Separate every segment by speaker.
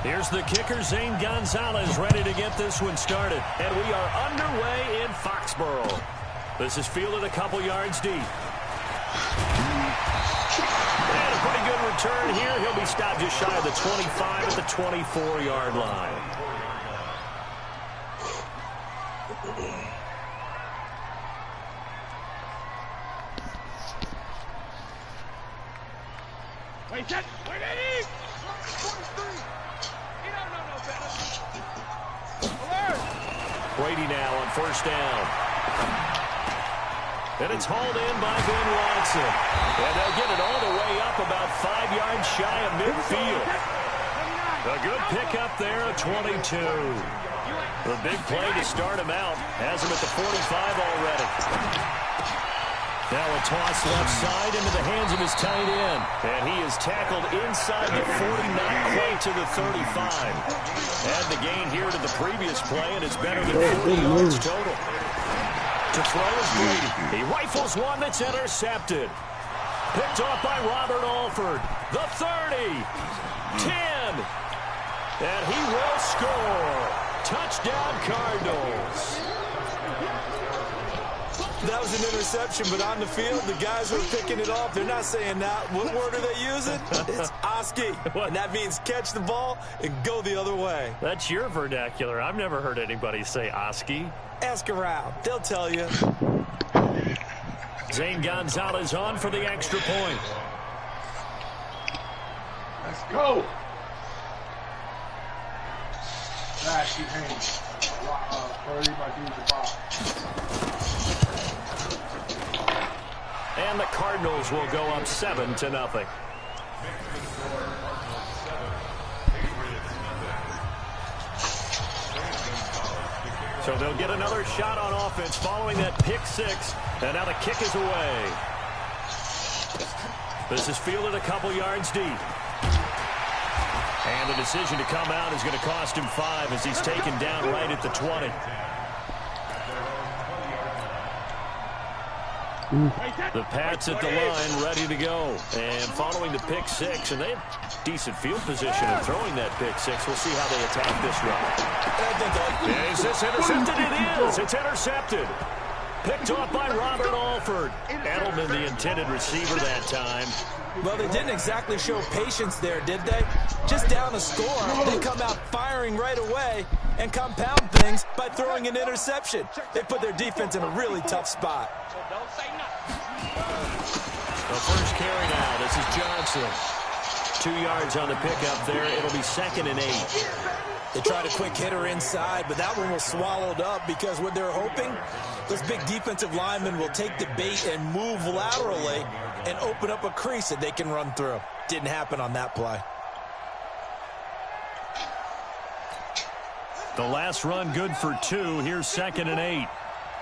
Speaker 1: Here's the kicker, Zane Gonzalez, ready to get this one started. And we are underway in Foxborough. This is fielded a couple yards deep. And a pretty good return here. He'll be stopped just shy of the 25 at the 24-yard line.
Speaker 2: Wait, that, wait, Eddie! 43. You don't know no better. Alert!
Speaker 1: Brady now on first down. And it's hauled in by Ben Watson. And they'll get it all the way up about 5 yards shy of midfield. A good pickup there at 22. The big play to start him out. Has him at the 45 already. Now a toss left side into the hands of his tight end. And he is tackled inside the 40, not quite to the 35. Add the gain here to the previous play, and it's better than 40 yards total. To throw is Brady. He rifles one that's intercepted. Picked off by Robert Alford. The 30. 10. And he will score. Touchdown, Cardinals.
Speaker 3: That was an interception, but on the field, the guys who are picking it off, they're not saying that. What word are they using? It's Oski. And that means catch the ball and go the other way.
Speaker 1: That's your vernacular. I've never heard anybody say Oski.
Speaker 3: Ask around. They'll tell you.
Speaker 1: Zane Gonzalez on for the extra point.
Speaker 2: Let's go. Flash your hands.
Speaker 1: And the Cardinals will go up 7-0. So they'll get another shot on offense following that pick six. And now the kick is away. This is fielded a couple yards deep. And the decision to come out is going to cost him 5 as he's taken down right at the 20. The Pats at the line, ready to go. And following the pick six, and they have decent field position in throwing that pick six. We'll see how they attack this run. Is this intercepted? It is. It's intercepted. Picked off by Robert Alford. Edelman, the intended receiver that time.
Speaker 3: Well, they didn't exactly show patience there, did they? Just down a score, they come out firing right away and compound things by throwing an interception. They put their defense in a really tough spot.
Speaker 1: The first carry now. This is Johnson. 2 yards on the pickup there. It'll be 2nd and 8.
Speaker 3: They tried a quick hitter inside, but that one was swallowed up because what they're hoping, those big defensive linemen will take the bait and move laterally and open up a crease that they can run through. Didn't happen on that play.
Speaker 1: The last run good for 2. Here's 2nd and 8.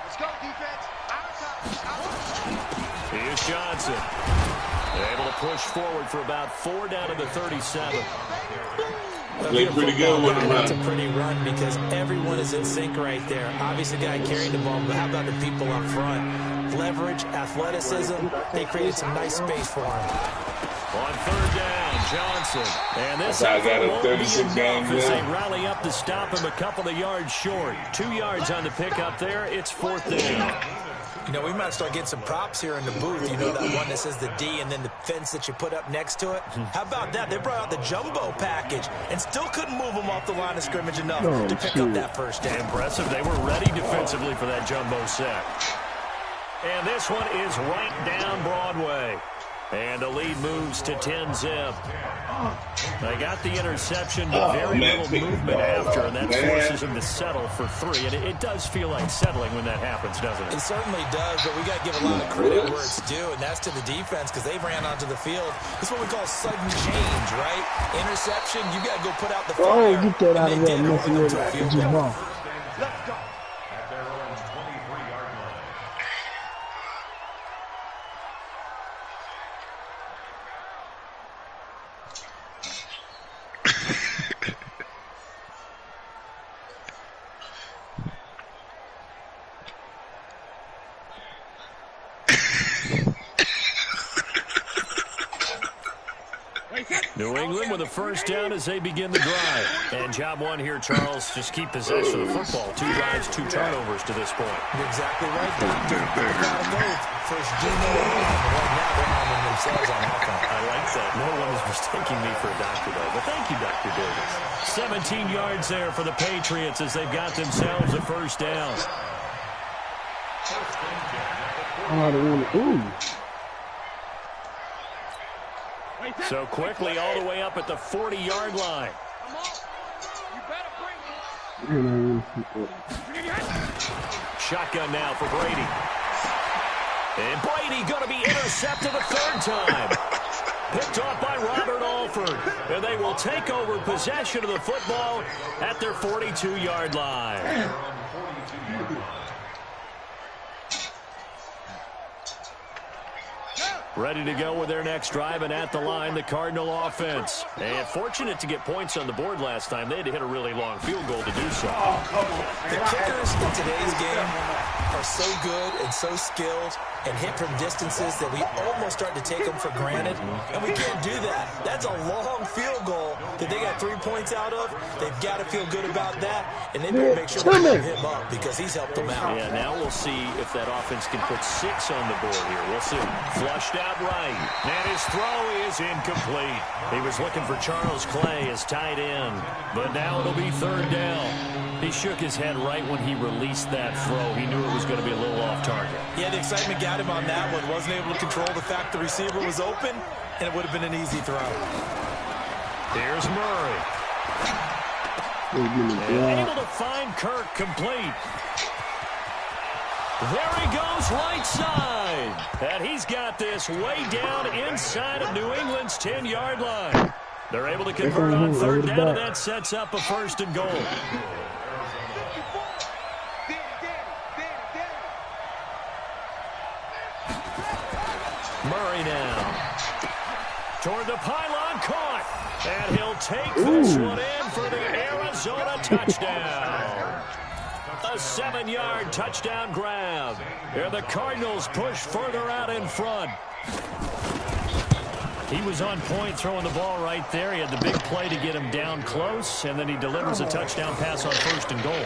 Speaker 2: Let's go, defense.
Speaker 1: Here's Johnson. Able to push forward for about 4 down to the 37.
Speaker 4: Played pretty good with him.
Speaker 3: That's a pretty run because everyone is in sync right there. Obviously, the guy carrying the ball, but how about the people up front? Leverage, athleticism, they created some nice space for him.
Speaker 1: On 3rd down, Johnson. And this
Speaker 4: I got a 36 game
Speaker 1: as they rally up to stop him a couple of yards short. 2 yards on the pickup there. It's 4th down.
Speaker 3: You know, we might start getting some props here in the booth. You know, that one that says the D and then the fence that you put up next to it. How about that? They brought out the jumbo package and still couldn't move them off the line of scrimmage enough to pick up that first down.
Speaker 1: Impressive. They were ready defensively for that jumbo set. And this one is right down Broadway. And the lead moves to 10-zip. They got the interception, but very little movement after, and that forces them to settle for 3. And it does feel like settling when that happens, doesn't it?
Speaker 3: It certainly does, but we got to give a lot of credit where it's due, and that's to the defense because they ran onto the field. It's what we call sudden change, right? Interception, you got to go put out the fire.
Speaker 5: Oh, get that out of there, messing with that. Let's go.
Speaker 1: New England with a first down as they begin the drive. And job one here, Charles, just keep possession of the football. 2 drives, 2 turnovers to this point.
Speaker 3: You're exactly right, Doctor. They got both. First, Gino, and right now they're arming themselves on offense.
Speaker 1: I like that. No one is mistaking me for a doctor, though. But thank you, Dr. Davis. 17 yards there for the Patriots as they've got themselves a first down.
Speaker 5: Ooh.
Speaker 1: So quickly all the way up at the 40-yard line. Shotgun now for Brady. And Brady going to be intercepted a 3rd time. Picked off by Robert Alford. And they will take over possession of the football at their 42-yard line. Ready to go with their next drive, and at the line, the Cardinal offense. And fortunate to get points on the board last time. They had to hit a really long field goal to do so.
Speaker 3: The kickers in today's game are so good and so skilled and hit from distances that we almost start to take them for granted. And we can't do that. That's a long field goal that they got 3 points out of. They've got to feel good about that, and they better make sure they move him up because he's helped them out.
Speaker 1: Yeah, now we'll see if that offense can put 6 on the board here. We'll see. Flushed out right. And his throw is incomplete. He was looking for Charles Clay as tight end, but now it'll be 3rd down. He shook his head right when he released that throw. He knew it was going to be a little off target.
Speaker 3: Yeah, the excitement got him on that one. Wasn't able to control the fact the receiver was open, and it would have been an easy throw.
Speaker 1: Here's Murray. And able to find Kirk complete. There he goes right side. And he's got this way down inside of New England's 10-yard line. They're able to convert on 3rd down, and that sets up a 1st and goal. Murray now. Toward the pylon, caught. And he'll take this one in for the Arizona touchdown. A 7-yard touchdown grab. And the Cardinals push further out in front. He was on point throwing the ball right there. He had the big play to get him down close, and then he delivers a touchdown pass on 1st and goal.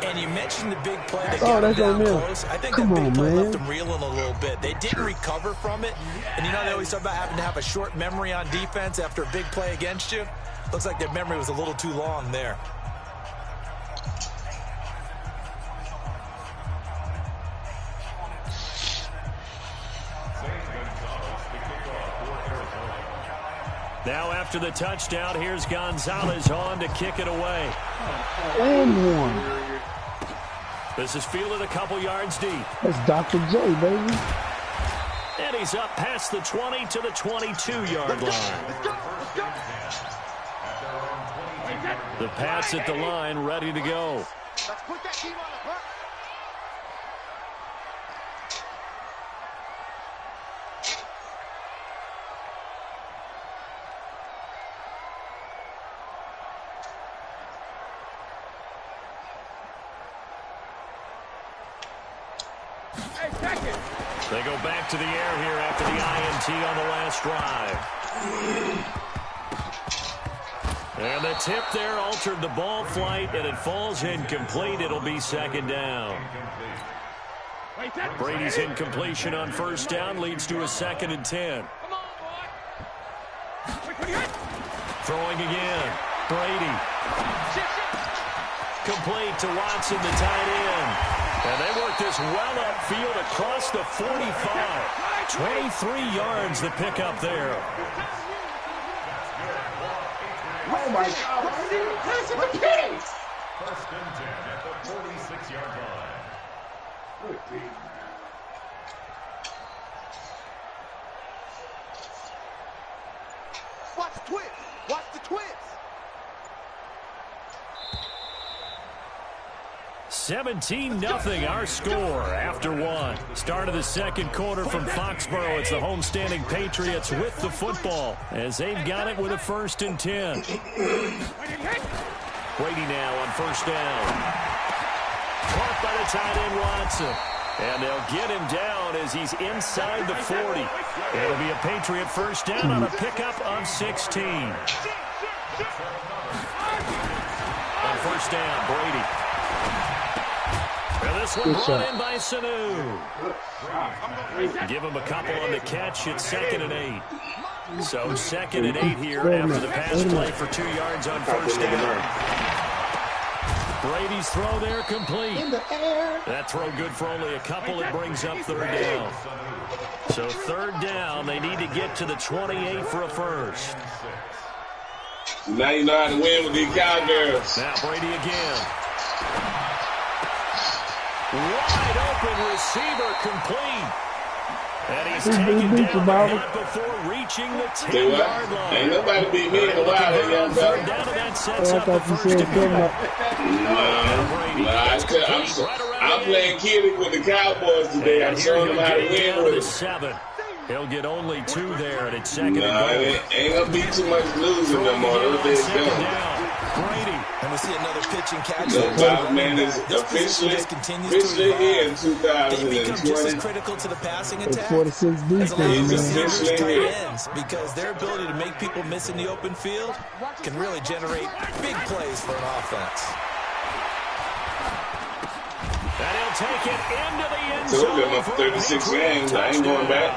Speaker 3: And you mentioned the big play that got him down close. I think that big play left them reeling a little bit. They didn't recover from it. And you know, they always talk about having to have a short memory on defense after a big play against you. Looks like their memory was a little too long there.
Speaker 1: Now after the touchdown, here's Gonzalez on to kick it away.
Speaker 5: And one.
Speaker 1: This is fielded a couple yards deep.
Speaker 5: That's Dr. J, baby.
Speaker 1: And he's up past the 20 to the 22-yard line. The Pats at the line, ready to go.
Speaker 2: Let's put that team on the hook.
Speaker 1: They go back to the air here after the INT on the last drive. And the tip there altered the ball flight, and it falls incomplete. It'll be 2nd down. Brady's incompletion on 1st down leads to a 2nd and 10. Throwing again. Brady. Complete to Watson, the tight end. And they work this well upfield across the 45. 23 yards the pickup there.
Speaker 2: Oh, my God.
Speaker 1: 1st and 10 at the 46-yard line.
Speaker 2: Watch the twist. Watch the twist.
Speaker 1: 17-0 our score after one. Start of the 2nd quarter from Foxborough. It's the homestanding Patriots with the football as they've got it with a 1st and 10. Brady now on 1st down. Caught by the tight end Watson. And they'll get him down as he's inside the 40. It'll be a Patriot 1st down on a pickup of 16. first down. Brady. And this one brought in by Sanu. Give him a couple on the catch. It's 2nd and 8. So 2nd and 8 here after the pass play for 2 yards on first down. Brady's throw there complete. That throw good for only a couple. It brings up 3rd down. So 3rd down. They need to get to the 28 for a first.
Speaker 4: Now you know how to win with these Cowgirls.
Speaker 1: Now Brady again. Wide open receiver complete. And he's taken down not before reaching the 10-yard line.
Speaker 4: Ain't nobody beat me in a while, young fella.
Speaker 1: Down, and that sets up the first down.
Speaker 4: I'm playing kidding with the Cowboys today. I'm showing them how to win with it.
Speaker 1: 7. He'll get only 2 there, and it's 2nd and goal.
Speaker 4: Ain't gonna be too much losing no more. Those days done.
Speaker 1: Brady.
Speaker 3: And we see another pitch and catch.
Speaker 4: Man is officially here in 2020.
Speaker 3: They become just as critical to the passing attack
Speaker 5: 46 defense,
Speaker 3: as a lot of
Speaker 4: He's
Speaker 3: receivers,
Speaker 4: officially
Speaker 3: tight
Speaker 4: here.
Speaker 3: ends, because their ability to make people miss in the open field can really generate big plays for an offense.
Speaker 1: And he'll take it into the end
Speaker 4: So
Speaker 1: zone.
Speaker 4: we're up 36 games. I ain't going back.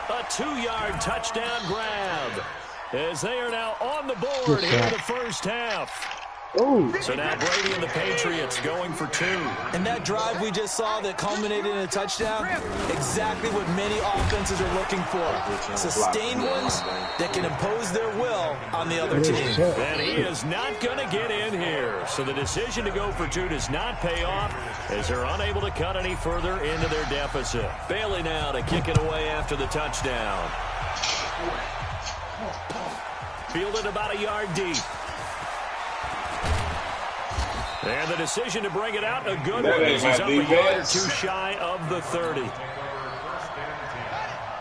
Speaker 1: A 2-yard touchdown grab. As they are now on the board here in the first half.
Speaker 5: Oh.
Speaker 1: So now Brady and the Patriots going for 2.
Speaker 3: And that drive we just saw that culminated in a touchdown, exactly what many offenses are looking for. Sustained ones that can impose their will on the other team.
Speaker 1: And he is not going to get in here. So the decision to go for 2 does not pay off as they're unable to cut any further into their deficit. Bailey now to kick it away after the touchdown. Fielded about a yard deep. And the decision to bring it out, a good one. He's up a yard or 2 shy of the 30.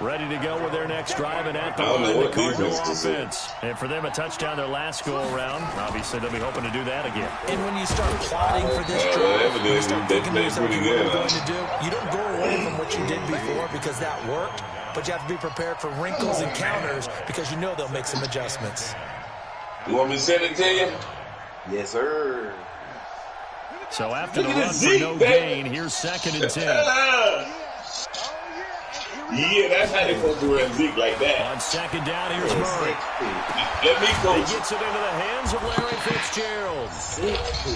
Speaker 1: Ready to go with their next drive, and at the line, the Cardinal offense. And for them, a touchdown their last go-around. Obviously, they'll be hoping to do that again.
Speaker 3: And when you start plotting for this drive, when you start thinking to yourself what you're going to do, you don't go away from what you did before because that worked, but you have to be prepared for wrinkles and counters because you know they'll make some adjustments.
Speaker 4: You want me to send it to you?
Speaker 6: Yes, sir.
Speaker 1: So after the run for no gain, here's 2nd and 10.
Speaker 4: Yeah, that's how they're supposed to run Zeke like that.
Speaker 1: On 2nd down, here's Murray.
Speaker 4: Let me coach.
Speaker 1: He gets it into the hands of Larry Fitzgerald.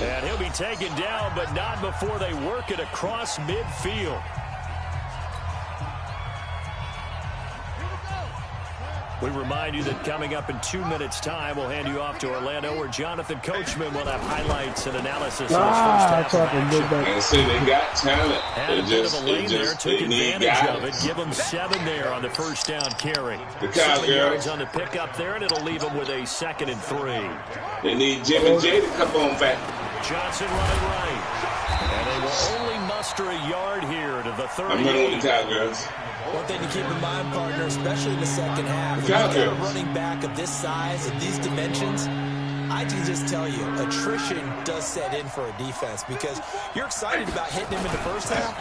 Speaker 1: And he'll be taken down, but not before they work it across midfield. We remind you that coming up in 2 minutes' time, we'll hand you off to Orlando, where Jonathan Coachman will have highlights and analysis of this first half of action.
Speaker 4: And so they got talent.
Speaker 1: Had a bit of a lane there, took advantage of it. Give them 7 there on the first down carry.
Speaker 4: The
Speaker 1: 7 yards on the pickup there, and it'll leave them with a 2nd and 3.
Speaker 4: They need Jim and Jay to come on back.
Speaker 1: Johnson running right. And they will only muster a yard here to the 38.
Speaker 4: I'm running with the Cowgirls.
Speaker 3: One thing to keep in mind, partner, especially in the second half, when you got a running back of this size and these dimensions, I can just tell you, attrition does set in for a defense because you're excited about hitting him in the first half.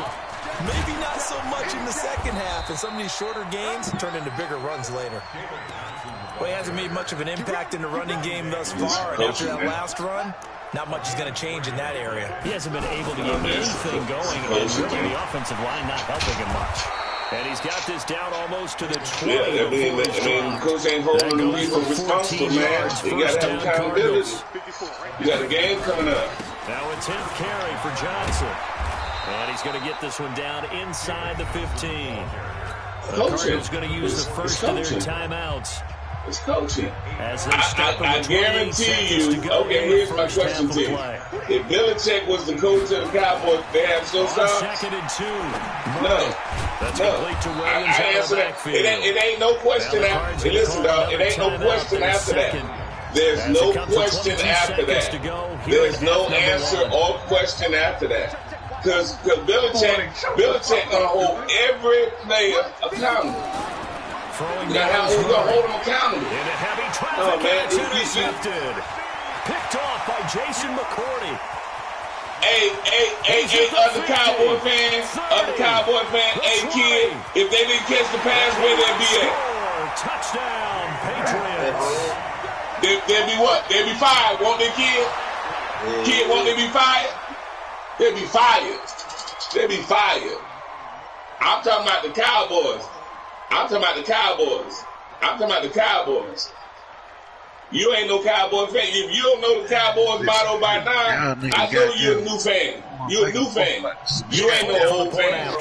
Speaker 3: Maybe not so much in the second half, and some of these shorter gains turn into bigger runs later. Well, he hasn't made much of an impact in the running game thus far, and after that last run, not much is going to change in that area.
Speaker 1: He hasn't been able to get anything going, and really the offensive line not helping him much. And he's got this down almost to the 20.
Speaker 4: Yeah, I mean, Coach ain't holding the people responsible, man. You got to have accountability. You got a game coming up.
Speaker 1: Now a 10th carry for Johnson. And he's going to get this one down inside the 15. The Cardinals going to use the first of their timeouts.
Speaker 4: It's coaching.
Speaker 1: As they step
Speaker 4: I guarantee you. Okay, here's my question to you. If Belichick was the coach of the Cowboys, they have so stars.
Speaker 1: 2nd and 2.
Speaker 4: No.
Speaker 1: That's complete to Williams
Speaker 4: I answer that. It ain't no question after. Hey, listen, dog. It ain't no question after that. There's no question after that. There's no answer or question after that. Because Belichick gonna hold every player accountable. You gotta hold them accountable.
Speaker 1: In a heavy traffic, it's intercepted. Picked off by Jason McCourty.
Speaker 4: Hey, other Cowboy fans, hey kid, if they didn't catch the pass, where they'd be at?
Speaker 1: Touchdown, Patriots.
Speaker 4: They'll be what? They'll be 5, won't they, kid? Kid want me to be fired? They'll be fired. They'll be fired. I'm talking about the Cowboys. I'm talking about the Cowboys. I'm talking about the Cowboys. You ain't no Cowboy fan. If you don't know the Cowboys motto by now, I know you're a new fan. You're a new fan. You ain't no old fan.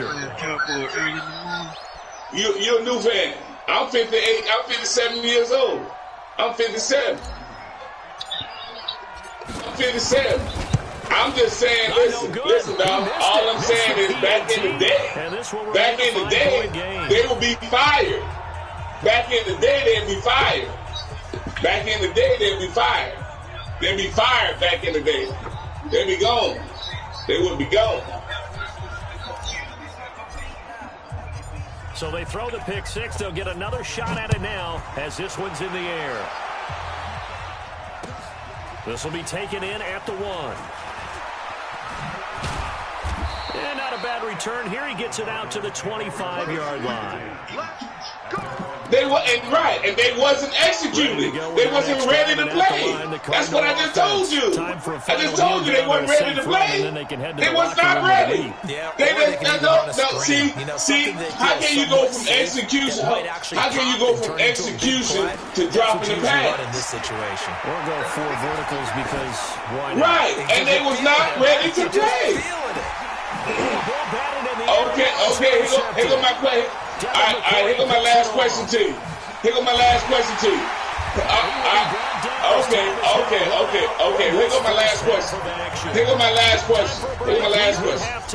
Speaker 4: You're a new fan. I'm 58. I'm 57 years old. I'm 57. I'm 57. I'm just saying, listen, dog. All I'm saying is back in the day, they would be fired. Back in the day, they'd be fired. Back in the day, they'd be fired. They'd be fired back in the day. They'd be gone. They would be gone.
Speaker 1: So they throw the pick six. They'll get another shot at it now as this one's in the air. This will be taken in at the 1. And not a bad return. Here he gets it out to the 25-yard line.
Speaker 4: They were and they wasn't executing. They wasn't ready to play. That's what I just told you. I just told you they weren't ready to play. They was not ready. See, how can you go from execution? How can you go from execution to dropping the pass?
Speaker 3: In this situation,
Speaker 1: or go 4 verticals because why not?
Speaker 4: Right, and they was not ready to play. Okay. Here go my question. All right, here go my last question to you. Here go my last question to you. Okay. Here go my last question.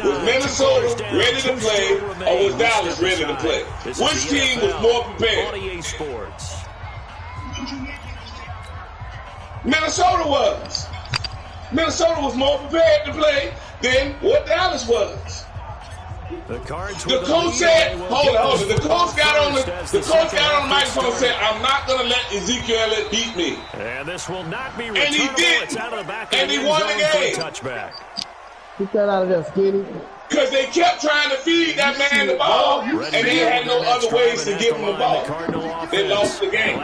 Speaker 4: Was Minnesota ready to play or was Dallas ready to play? Which team was more prepared? Minnesota was. Minnesota was more prepared to play than what Dallas was.
Speaker 1: The
Speaker 4: coach said, hold on. The coach got on the microphone and said, I'm not going to let Ezekiel Elliott beat me.
Speaker 1: And this will not be returnable.
Speaker 4: And he did.
Speaker 1: It's out of the back
Speaker 4: and he won the game.
Speaker 1: Touchback.
Speaker 5: Get that out of there, Skinny.
Speaker 4: Because they kept trying to feed that man the ball, and they had no other ways to give him the ball. They lost the game.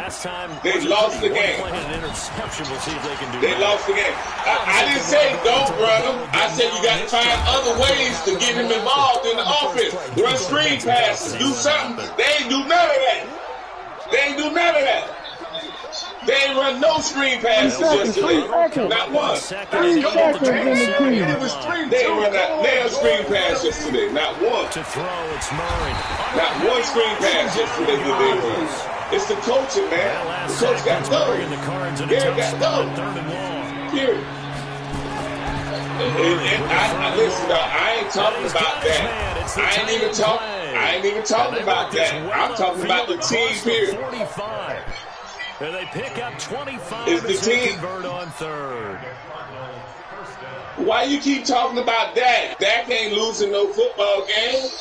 Speaker 4: They lost the game. They lost the game. I didn't say don't run him. I said you got to find other ways to get him involved in the offense. Run screen passes. Do something. They ain't do none of that. They ain't run no screen passes yesterday. Not one.
Speaker 5: 3 seconds in the key.
Speaker 4: They ain't run that nail screen pass yesterday. Not one.
Speaker 1: To throw, it's Murray.
Speaker 4: Not one screen pass yesterday did they run. It's the coaching, man. The coach got those. Garrett got those. Period. And listen, dog, I ain't talking about that. I ain't even talking about that. I'm talking about the team, period.
Speaker 1: And they pick up 25
Speaker 4: it's the team.
Speaker 1: Convert on 3rd.
Speaker 4: Why you keep talking about Dak? Dak ain't losing no football game.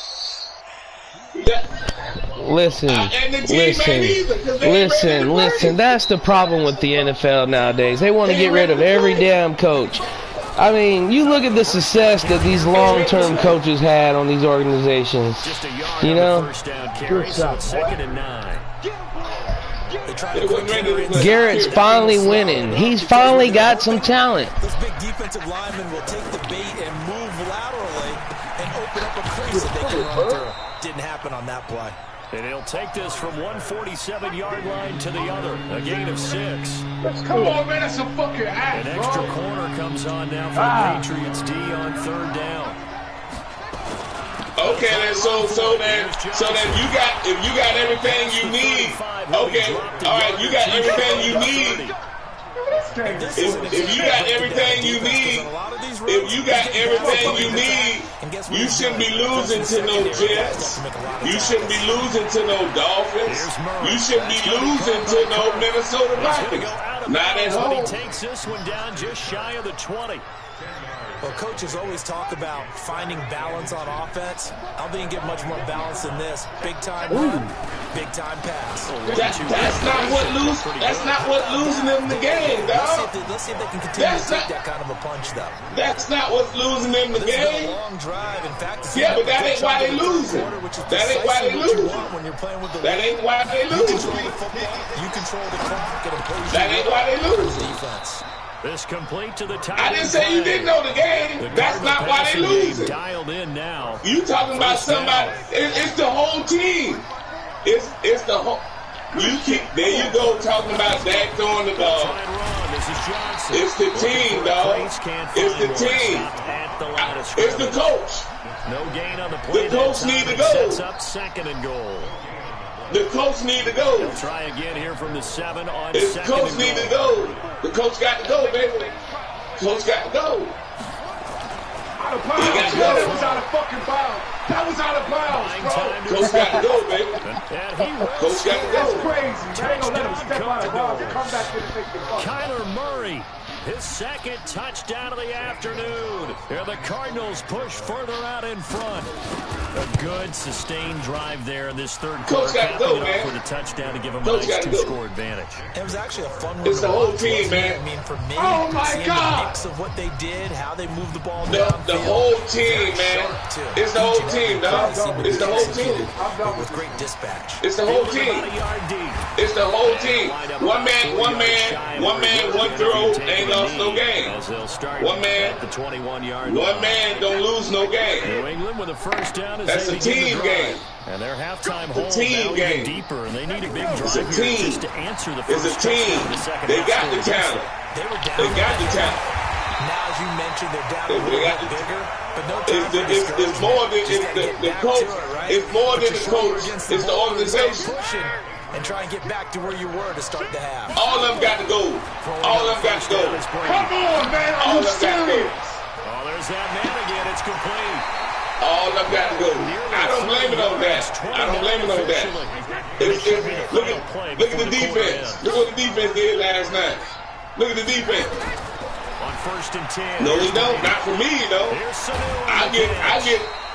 Speaker 7: Listen. That's the problem with the NFL nowadays. They want to get rid of every damn coach. I mean, you look at the success that these long-term coaches had on these organizations. You know? Garrett's finally winning. He's finally got some talent.
Speaker 3: Those big defensive linemen will take the bait and move laterally and open up a crease that they can run through. Didn't happen on that play.
Speaker 1: And he'll take this from 147-yard line to the other. A gain of 6.
Speaker 2: Come on, man. That's some fucking ass,
Speaker 1: An extra corner comes on now for the Patriots D on 3rd down.
Speaker 4: Okay, then so then if you got everything you need. Okay, all right, you got everything you need. If you got everything you need, you shouldn't be losing to no Jets. You shouldn't be losing to no Dolphins. You shouldn't be losing to no Minnesota Vikings. Not at home.
Speaker 1: He takes this one down just shy of the 20.
Speaker 3: Well, coaches always talk about finding balance on offense. I don't think you get much more balance than this. Big time run, big time pass.
Speaker 4: That's not what losing them the game, dog.
Speaker 3: Let's see if they can continue to take that kind of a punch, though.
Speaker 4: That's not what's losing them the game.
Speaker 3: A long drive. In fact,
Speaker 4: yeah, but that ain't why they losing. That ain't why they losing.
Speaker 3: When you're playing with the
Speaker 4: that ain't why they losing.
Speaker 3: You control the clock and impose.
Speaker 4: That ain't why they losing.
Speaker 3: Defense.
Speaker 1: This complete to the tight
Speaker 4: I didn't say you didn't know the game. That's not why they losing.
Speaker 1: Dialed in now.
Speaker 4: You talking about somebody? It's the whole team. It's the whole. You keep there. You go talking about Dak throwing the ball. It's the team, dog. It's the team. It's the coach.
Speaker 1: No gain on the play.
Speaker 4: The coach need to go.
Speaker 1: Sets up 2nd and goal.
Speaker 4: The coach need to go.
Speaker 1: He'll try again here from the 7 on
Speaker 4: The
Speaker 1: 2nd
Speaker 4: coach
Speaker 1: and
Speaker 4: need
Speaker 1: goal.
Speaker 4: to go. The coach got to go, baby. Coach got to go.
Speaker 2: Out of bounds. That was out of fucking bounds. That was out of bounds, bro.
Speaker 4: Coach got to go, baby. Coach got to go.
Speaker 2: That's crazy. They ain't gonna let him step out of bounds and come back here and make the fuck.
Speaker 1: Kyler Murray, his 2nd touchdown of the afternoon. And the Cardinals push further out in front. A good, sustained drive there in this 3rd quarter.
Speaker 4: Coach got to go,
Speaker 1: Capping it
Speaker 4: man.
Speaker 1: off with a touchdown to give him
Speaker 4: Coach
Speaker 1: a nice
Speaker 4: got to go.
Speaker 1: 2-score advantage.
Speaker 3: It was actually a fun one.
Speaker 4: It's the whole team, man.
Speaker 3: I mean, for me,
Speaker 2: Oh, my
Speaker 3: seeing
Speaker 2: God.
Speaker 3: the mix of what they did, how they moved the ball
Speaker 4: The
Speaker 3: downfield.
Speaker 4: whole team, man. It's the whole team, dog. It's the whole team.
Speaker 3: With great dispatch.
Speaker 4: It's the whole team.
Speaker 1: About a yard deep.
Speaker 4: It's the whole team. One man, one throw ain't lost no game.
Speaker 1: As they'll start
Speaker 4: One man,
Speaker 1: at the 21-yard
Speaker 4: one
Speaker 1: line.
Speaker 4: man don't lose no game.
Speaker 1: New England with a first down as
Speaker 4: That's
Speaker 1: they
Speaker 4: a
Speaker 1: begin
Speaker 4: team
Speaker 1: the drive.
Speaker 4: game.
Speaker 1: And their halftime
Speaker 4: It's a
Speaker 1: hold
Speaker 4: team
Speaker 1: now
Speaker 4: game.
Speaker 1: even deeper, and they need a big drive
Speaker 4: It's a
Speaker 1: here
Speaker 4: team.
Speaker 1: just to answer the
Speaker 4: It's
Speaker 1: first
Speaker 4: a team.
Speaker 1: touchdown of the second
Speaker 4: They
Speaker 1: half
Speaker 4: got the
Speaker 1: score.
Speaker 4: talent.
Speaker 3: They were down.
Speaker 4: They got the talent.
Speaker 3: Now, as you mentioned, they're down a
Speaker 4: They
Speaker 3: little
Speaker 4: got
Speaker 3: bit
Speaker 4: the-
Speaker 3: bigger, but no time for
Speaker 4: It's more than
Speaker 3: discouragement. Just gotta get
Speaker 4: the
Speaker 3: back
Speaker 4: coach.
Speaker 3: to it, right?
Speaker 4: It's more
Speaker 3: Put
Speaker 4: than
Speaker 3: your
Speaker 4: the
Speaker 3: shoulder
Speaker 4: coach.
Speaker 3: against
Speaker 4: It's the
Speaker 3: ball and start
Speaker 4: organization.
Speaker 3: pushing and try and get back to where you were to start the half.
Speaker 4: All of them got to go. All of them got to go.
Speaker 2: Come on, man.
Speaker 4: All
Speaker 2: Are
Speaker 4: of
Speaker 2: you
Speaker 4: them got to go.
Speaker 2: serious?
Speaker 1: Oh, there's that man again. It's complete.
Speaker 4: All of them got to go. I don't blame it on that. I don't blame it on that. Look at the defense. Look what the defense did last night. Look at the defense.
Speaker 1: On 1st and 10.
Speaker 4: No, he don't. Not for me, you know.
Speaker 1: Here's Sanu.
Speaker 4: I get.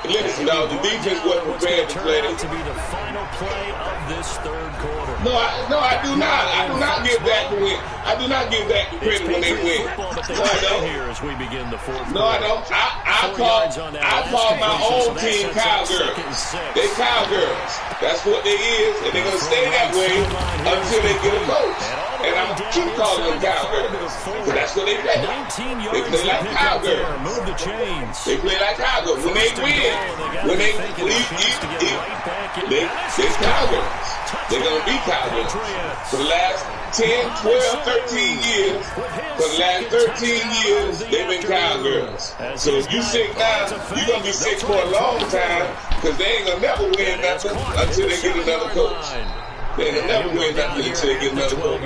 Speaker 4: Listen, dog. The defense wasn't prepared to play.
Speaker 1: To be the final play of this 3rd quarter.
Speaker 4: No, I do not. I do not give that the win. I do not give that the credit when they win.
Speaker 1: Football, but they
Speaker 4: No, I
Speaker 1: trail
Speaker 4: don't.
Speaker 1: here as we begin the 4th
Speaker 4: No, I don't. I call my own team cowgirls. They cowgirls. That's what they is, and they're gonna stay that way until they get a coach. And I'm gonna keep calling them cowgirls. Because that's what they play.
Speaker 1: 19
Speaker 4: They
Speaker 1: yards
Speaker 4: play
Speaker 1: to
Speaker 4: like
Speaker 1: pick up there.
Speaker 4: cowgirls.
Speaker 1: Move the chains.
Speaker 4: They play like cowgirls. When they win, they're cowgirls. They're gonna be cowgirls. For the last 10, 12, 13 years, for the last 13 years, they've been cowgirls. So if you sick now, you're going to be sick for a long time because they ain't going to never win nothing until they get another coach. They ain't going to never win nothing until they get another coach.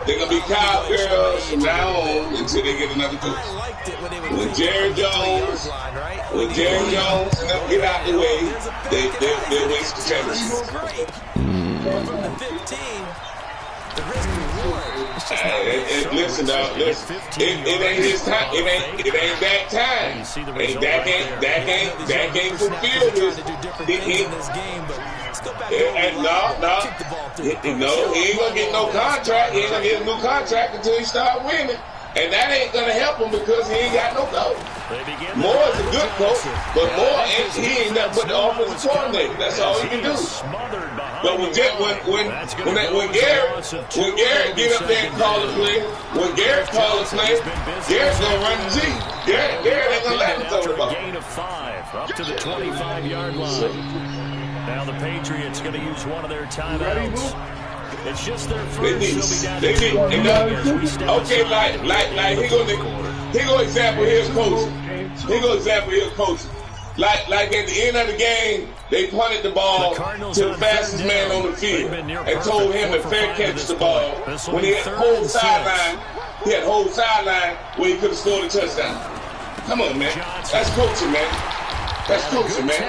Speaker 4: They're going to be cowgirls from now on until they get another coach. When Jerry Jones and them get out the way, they'll waste the championship.
Speaker 3: From the 15, the risk reward. It's just not
Speaker 4: Listen, dog. Listen. It ain't his time. It ain't that time. Dak ain't fulfilled his. No, he ain't gonna get no contract. He ain't gonna get a new contract until he start winning. And that ain't gonna help him because he ain't got no coach. Moore is a good coach, but Moore he ain't nothing but the offensive coordinator. That's all he can do. But when Garrett get up there and call the play, when Garrett calls the play, Garrett's gonna run the G. Garrett ain't gonna let him throw the ball.
Speaker 1: Gain of 5 up to the 25-yard line. Now the Patriots going to use one of their timeouts. It's just their first. Okay, like he go example his coach. Like at the end of the game, they punted the ball to the fastest man on the field and told him to fair catch the ball. When he had whole sideline, where he could have scored a touchdown. Come on, man. That's coaching, man. That's coaching, man.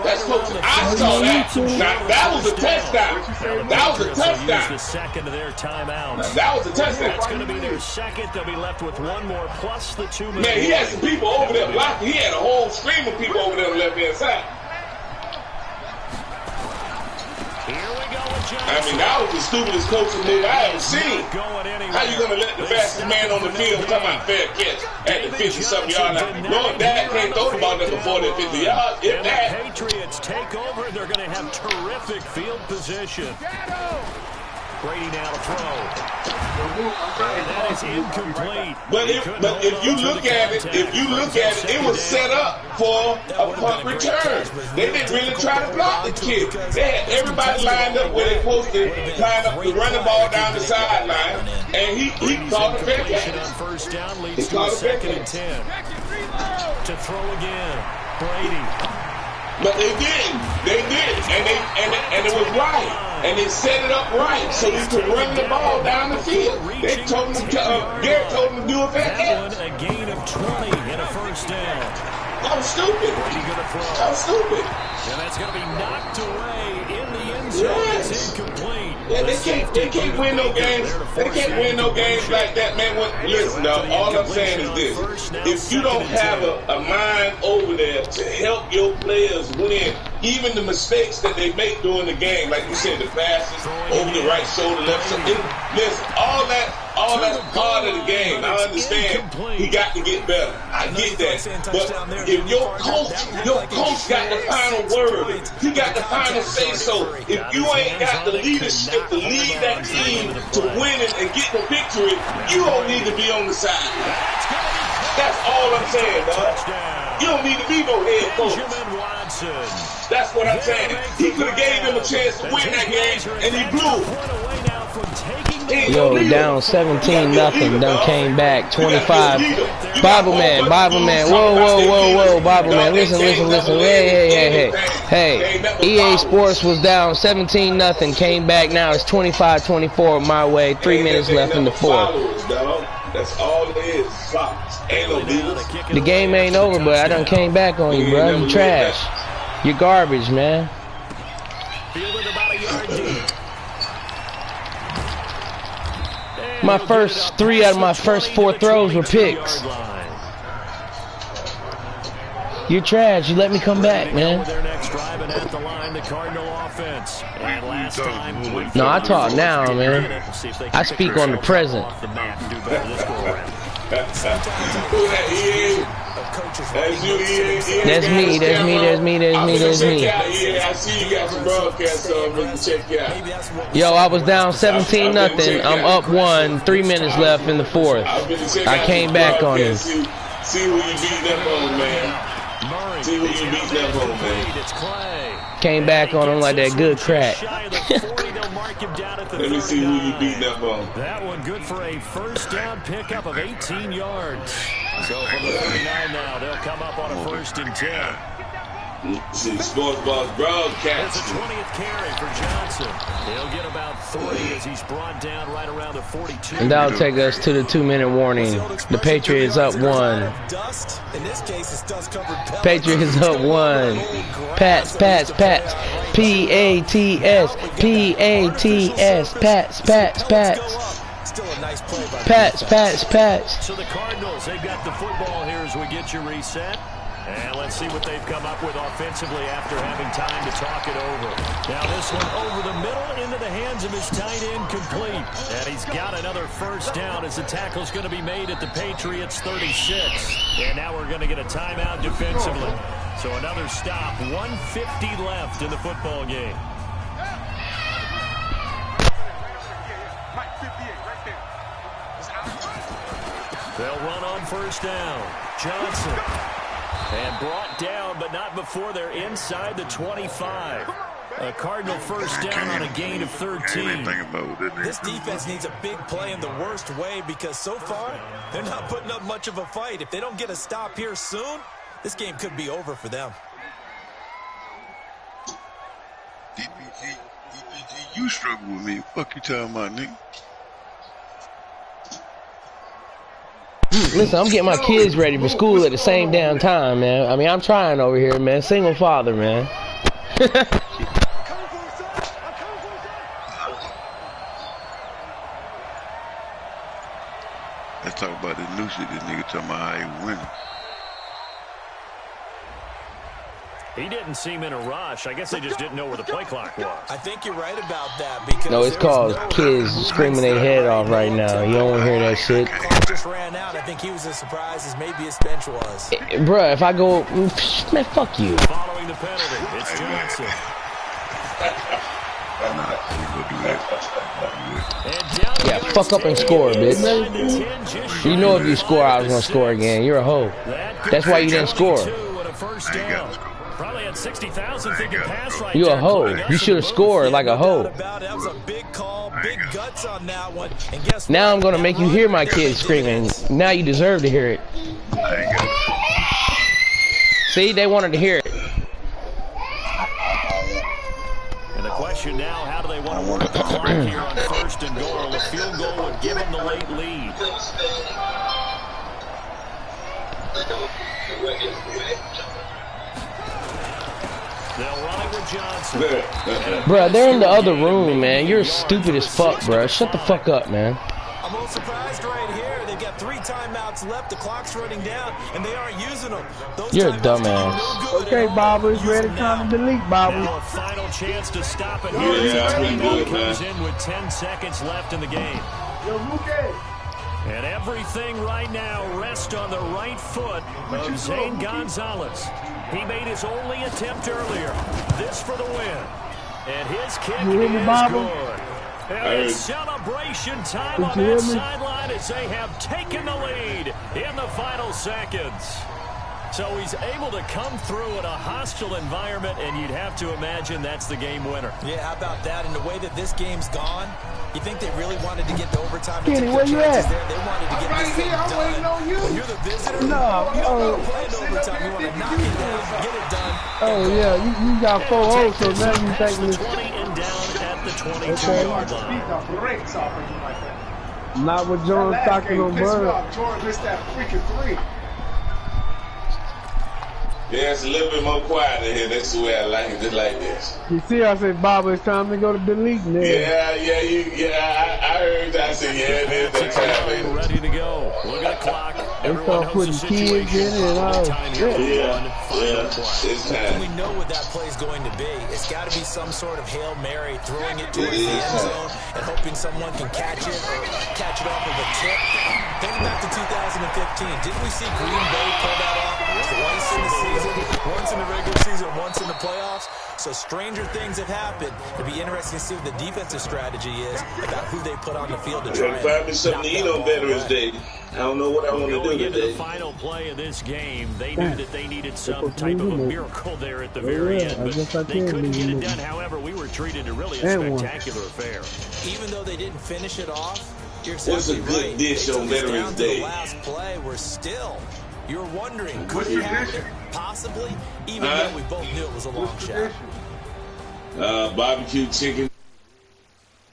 Speaker 1: That's coaching. I saw that. Now, that was a touchdown. That was a touchdown. The second of their timeouts.
Speaker 4: That was a touchdown.
Speaker 1: That's going to be their second. They'll be left with one more plus the 2 minutes.
Speaker 4: Man, he had some people over there blocking. He had a whole stream of people over there on the left-hand side.
Speaker 1: Here we go with Johnson.
Speaker 4: I mean, that was the stupidest coaching move I ever seen. How you going to let the fastest man on the field come out fair catch at the 50-something yard line? Knowing that can't throw the ball before the 50 yards. If
Speaker 1: And
Speaker 4: that.
Speaker 1: the Patriots take over. They're going to have terrific field position. Brady now to throw. And that is incomplete.
Speaker 4: But if you look at it, it was set up for a punt return. They didn't really try to block the kick. They had everybody lined up where they're supposed to line up to run the ball down the sideline, and he caught a fair catch.
Speaker 1: On first down leads to a 2nd and 10. To throw again, Brady.
Speaker 4: But they didn't. And it was right. And they set it up right so he could run the ball down the field. They told him, Garrett told him to do a fair catch.
Speaker 1: A gain of 20 and a first down.
Speaker 4: That was stupid. That was stupid.
Speaker 1: And that's going to be knocked away in the end zone.
Speaker 4: Yes.
Speaker 1: It's incomplete.
Speaker 4: Yeah, they can't win no games. They can't win no games like that, man. Listen, dog, all I'm saying is this. If you don't have a mind over there to help your players win, even the mistakes that they make during the game, like you said, the passes over the right shoulder, left shoulder, listen, all that's part of the game. I understand he got to get better. I get that. But if your coach got the final word, he got the final say-so. If you ain't got the leadership to lead that team to winning and get the victory, you don't need to be on the side. That's all I'm saying, dog. You don't need to be no head coach. That's what I'm saying. He could have gave them a chance to win that game, and he blew it.
Speaker 7: Yo, down 17-0. Done came back 25. Bible man. Whoa. Bible man. Listen. Hey. EA Sports was down 17-0. Came back. Now it's 25-24 my way. 3 minutes left in the fourth.
Speaker 4: That's all it is. Ain't no leaders.
Speaker 7: The game ain't over, but I done came back on you, bro. You trash. You're garbage, man.
Speaker 1: Fielded about a yard deep.
Speaker 7: My first 3 out of my first 4 throws were picks. You're trash. You let me come back, man. No, I talk now, man. I speak on the present. That's me.
Speaker 4: Yeah, I see you got some broadcasts on. Check you out.
Speaker 7: Yo, I was down 17-0. I'm up 1. 3 minutes left in the fourth. I came back on him.
Speaker 4: See who you beating up on, man. See who you beating up on, man.
Speaker 7: Came back on him like that good crack.
Speaker 4: Let me see who you beating up on.
Speaker 1: That one good for a first down pickup of 18 yards. So from the 39 now, they'll come up on a 1st and 10.
Speaker 4: See, Sports Boss broadcast.
Speaker 1: It's a 20th carry for Johnson. He'll get about 30 as he's brought down right around the 42.
Speaker 7: And that'll take us to the 2-minute warning. The Patriots up 1. Patriots up 1. Pats. Pats.
Speaker 3: Still a nice play by
Speaker 7: Pats.
Speaker 1: So the Cardinals, they've got the football here as we get you reset. And let's see what they've come up with offensively after having time to talk it over. Now this one over the middle into the hands of his tight end, complete. And he's got another first down as the tackle's going to be made at the Patriots 36. And now we're going to get a timeout defensively. So another stop, 1:50 left in the football game. They'll run on first down. Johnson. And brought down, but not before they're inside the 25. A Cardinal first down on a gain of 13.
Speaker 3: This defense needs a big play in the worst way because so far, they're not putting up much of a fight. If they don't get a stop here soon, this game could be over for them.
Speaker 8: DPG, you struggle with me. Fuck you talking about, nigga?
Speaker 7: Listen, I'm getting my kids ready for school at the same damn time, man. I mean, I'm trying over here, man. Single father, man.
Speaker 8: Let's talk about this new shit. This nigga talking about how he winning.
Speaker 1: He didn't seem in a rush. I guess they just didn't know where the play clock was.
Speaker 3: I think you're right about that because
Speaker 7: no, it's called kids screaming their head off right now. You don't want to hear that shit.
Speaker 3: Clock just ran out. I think he was as surprised as maybe his bench was.
Speaker 7: Bruh, if I go, man, fuck you.
Speaker 1: Following the penalty, it's Johnson.
Speaker 7: Yeah, fuck up and score, bitch. You know if you score, I was gonna score again. You're a hoe. That's why you didn't score.
Speaker 1: Probably had 60,000 thinking pass right.
Speaker 7: You a hoe. You should have scored like a hoe.
Speaker 3: That was a big call, big guts on that one. And guess
Speaker 7: now I'm gonna make you hear my kids screaming. Now you deserve to hear it. See, they wanted to hear it.
Speaker 1: And the question now, how do they want to work the clock here on 1st and goal? A field goal would give them the late lead. They'll run it with Johnson.
Speaker 7: Bruh, they're in the other room, man. You're stupid as fuck, bruh. Shut the fuck up, man.
Speaker 3: I'm a little surprised right here. They've got 3 timeouts left. The clock's running down, and they aren't using them.
Speaker 7: You're a dumbass.
Speaker 5: Okay, Bobby, it's ready time to delete, Bobby.
Speaker 1: Now a final chance to stop it here.
Speaker 4: Yeah, he
Speaker 1: Timeout comes in with 10 seconds left in the game. And everything right now rests on the right foot of Zane Gonzalez. He made his only attempt earlier. This for the win. And his kick is good. And it's celebration time on that sideline as they have taken the lead in the final seconds. So he's able to come through in a hostile environment, and you'd have to imagine that's the game winner.
Speaker 3: Yeah, how about that? And the way that this game's gone, you think they really wanted to get to overtime and
Speaker 5: Kenny,
Speaker 3: take
Speaker 5: where
Speaker 3: their
Speaker 5: you
Speaker 3: chances
Speaker 5: at?
Speaker 3: there. They wanted to get this thing done. When you're the visitor,
Speaker 5: No,
Speaker 3: you don't want to play in overtime. You want to knock it down, get it done.
Speaker 5: Oh, yeah, you got 4 holes, so now you think
Speaker 1: the 20 and down at the 22-yard line.
Speaker 5: Not with John Stockton on Bird.
Speaker 2: Jordan missed that freaking 3.
Speaker 4: Yeah, it's a little bit more quiet in here. That's the way I like it, just like this.
Speaker 5: You see, I said, Bobby, it's time to go to delete now.
Speaker 4: Yeah, I heard that. I said, yeah, it is that time, baby.
Speaker 1: Ready to go. Look at the clock.
Speaker 5: They
Speaker 1: Everyone
Speaker 5: start
Speaker 1: knows the
Speaker 5: putting kids in
Speaker 1: situation.
Speaker 5: it and all.
Speaker 1: Time here for one final play.
Speaker 4: It's
Speaker 3: And we
Speaker 4: time.
Speaker 3: know what that play's going to be. It's got to be some sort of Hail Mary, throwing it towards the end zone and hoping someone can catch it or catch it off of a tip. Think back to 2015. Didn't we see Green Bay pull that off twice in the season? Once in the regular season, once in the playoffs. So stranger things have happened. It'll be interesting to see what the defensive strategy is about who they put on the field to try and
Speaker 4: Find me something to eat on Veterans Day. I don't know what I want to do
Speaker 1: Going into the
Speaker 4: today.
Speaker 1: final play of this game, they knew that they needed some type of a miracle there at the very end, but they couldn't get it done. However, we were treated to really a spectacular affair.
Speaker 3: Even though they didn't finish it off, you're
Speaker 4: What's a
Speaker 3: exactly
Speaker 4: good
Speaker 3: right.
Speaker 4: dish on
Speaker 3: They took us
Speaker 4: Veterans
Speaker 3: down to
Speaker 4: Day?
Speaker 3: the last play, we're still. You're wondering, could it happen? Possibly, even though we both knew it was a long shot.
Speaker 4: Barbecue chicken.